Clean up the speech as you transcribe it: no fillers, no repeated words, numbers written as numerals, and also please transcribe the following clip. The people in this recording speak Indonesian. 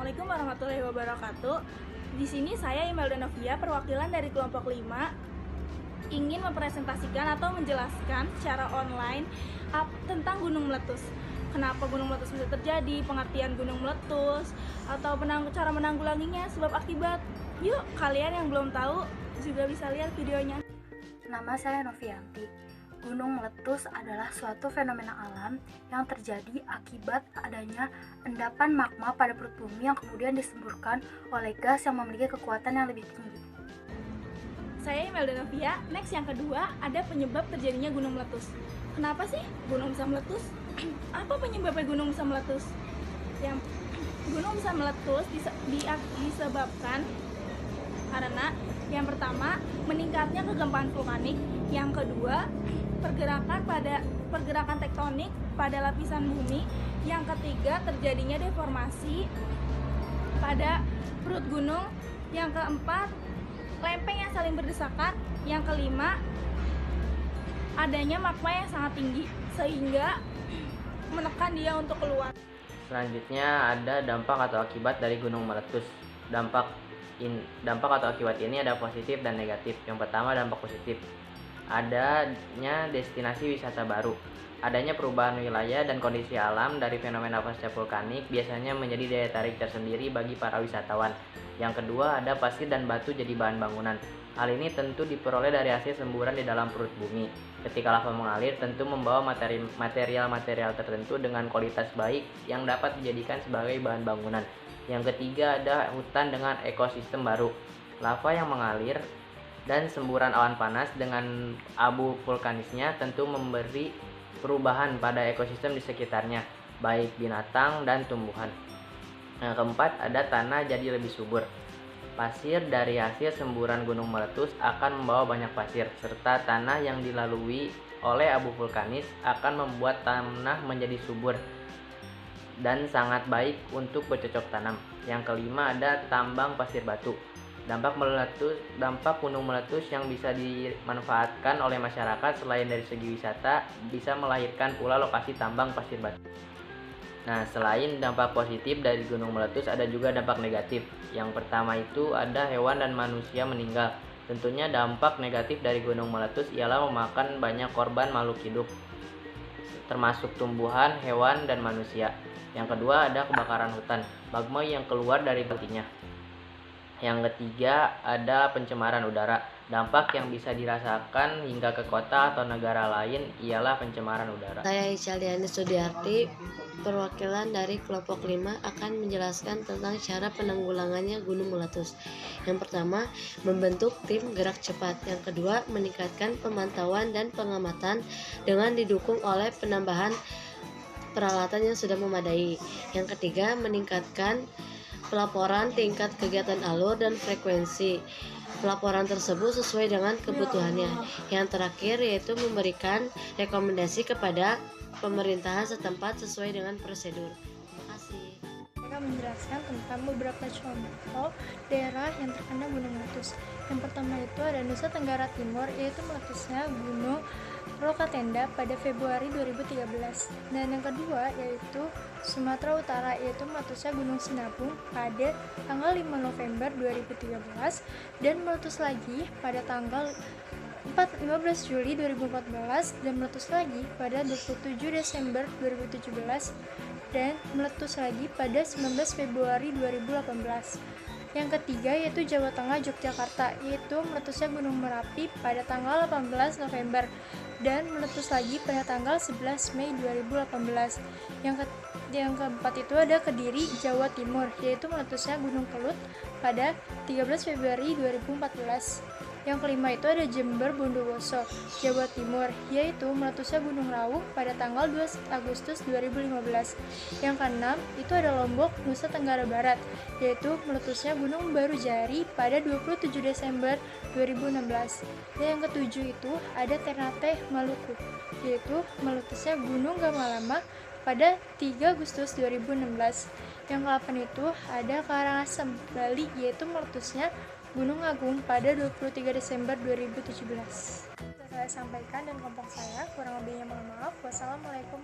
Assalamualaikum warahmatullahi wabarakatuh. Di sini saya Imelda Novia, perwakilan dari kelompok 5, ingin mempresentasikan atau menjelaskan secara online tentang gunung meletus. Kenapa gunung meletus bisa terjadi, pengertian gunung meletus, atau cara menanggulanginya, sebab akibat. Yuk, kalian yang belum tahu juga bisa lihat videonya. Nama saya Novianti. Gunung meletus adalah suatu fenomena alam yang terjadi akibat adanya endapan magma pada perut bumi yang kemudian disemburkan oleh gas yang memiliki kekuatan yang lebih tinggi. Saya Imelda Novia. Next, yang kedua, ada penyebab terjadinya gunung meletus. Kenapa sih gunung bisa meletus? Apa penyebabnya gunung bisa meletus? Yang gunung bisa meletus disebabkan karena yang pertama, meningkatnya kegemparan vulkanik. Yang kedua, pergerakan tektonik pada lapisan bumi. Yang ketiga, terjadinya deformasi pada perut gunung. Yang keempat, lempeng yang saling berdesakan. Yang kelima, adanya magma yang sangat tinggi sehingga menekan dia untuk keluar. Selanjutnya ada dampak atau akibat dari gunung meletus. Dampak atau akibat ini ada positif dan negatif. Yang pertama, dampak positif. Adanya destinasi wisata baru. Adanya perubahan wilayah dan kondisi alam dari fenomena pasca vulkanik biasanya menjadi daya tarik tersendiri bagi para wisatawan. Yang kedua, ada pasir dan batu jadi bahan bangunan. Hal ini tentu diperoleh dari hasil semburan di dalam perut bumi. Ketika lava mengalir, tentu membawa material-material tertentu dengan kualitas baik yang dapat dijadikan sebagai bahan bangunan. Yang ketiga, ada hutan dengan ekosistem baru. Lava yang mengalir dan semburan awan panas dengan abu vulkanisnya tentu memberi perubahan pada ekosistem di sekitarnya, baik binatang dan tumbuhan. Yang keempat, ada tanah jadi lebih subur. Pasir dari hasil semburan gunung meletus akan membawa banyak pasir, serta tanah yang dilalui oleh abu vulkanis akan membuat tanah menjadi subur dan sangat baik untuk bercocok tanam. Yang kelima, ada tambang pasir batu. Dampak gunung meletus yang bisa dimanfaatkan oleh masyarakat selain dari segi wisata, bisa melahirkan pula lokasi tambang pasir batu. Nah, selain dampak positif dari gunung meletus, ada juga dampak negatif. Yang pertama itu ada hewan dan manusia meninggal. Tentunya dampak negatif dari gunung meletus ialah memakan banyak korban makhluk hidup, termasuk tumbuhan, hewan, dan manusia. Yang kedua, ada kebakaran hutan, magma yang keluar dari batinya. Yang ketiga, ada pencemaran udara. Dampak yang bisa dirasakan hingga ke kota atau negara lain ialah pencemaran udara. Saya Isyaliani Sudiarti, perwakilan dari kelompok 5 akan menjelaskan tentang cara penanggulangannya gunung meletus. Yang pertama, membentuk tim gerak cepat. Yang kedua, meningkatkan pemantauan dan pengamatan dengan didukung oleh penambahan peralatan yang sudah memadai. Yang ketiga, meningkatkan pelaporan tingkat kegiatan alur dan frekuensi. Pelaporan tersebut sesuai dengan kebutuhannya. Yang terakhir yaitu memberikan rekomendasi kepada pemerintahan setempat sesuai dengan prosedur. Terima kasih. Mereka menjelaskan tentang beberapa contoh daerah yang terkena gunung meletus. Yang pertama itu ada Nusa Tenggara Timur, yaitu meletusnya gunung Rokatenda pada Februari 2013. Dan yang kedua yaitu Sumatera Utara, yaitu meletusnya gunung Sinabung pada tanggal 5 November 2013 dan meletus lagi pada tanggal 15 Juli 2014 dan meletus lagi pada 27 Desember 2017 dan meletus lagi pada 19 Februari 2018. Yang ketiga yaitu Jawa Tengah Yogyakarta, yaitu meletusnya Gunung Merapi pada tanggal 18 November dan meletus lagi pada tanggal 11 Mei 2018. Yang keempat itu ada Kediri Jawa Timur, yaitu meletusnya Gunung Kelut pada 13 Februari 2014. Yang kelima itu ada Jember Bondowoso, Jawa Timur, yaitu meletusnya Gunung Raung pada tanggal 2 Agustus 2015. Yang keenam itu ada Lombok, Nusa Tenggara Barat, yaitu meletusnya Gunung Barujari pada 27 Desember 2016. Dan yang ketujuh itu ada Ternate, Maluku, yaitu meletusnya Gunung Gamalama pada 3 Agustus 2016. Yang ke-8 itu ada Karangasem, Bali, yaitu meletusnya Gunung Agung pada 23 Desember 2017. Saya sampaikan dan kelompok saya, kurang lebihnya mohon maaf. Wassalamualaikum warahmatullahi wabarakatuh.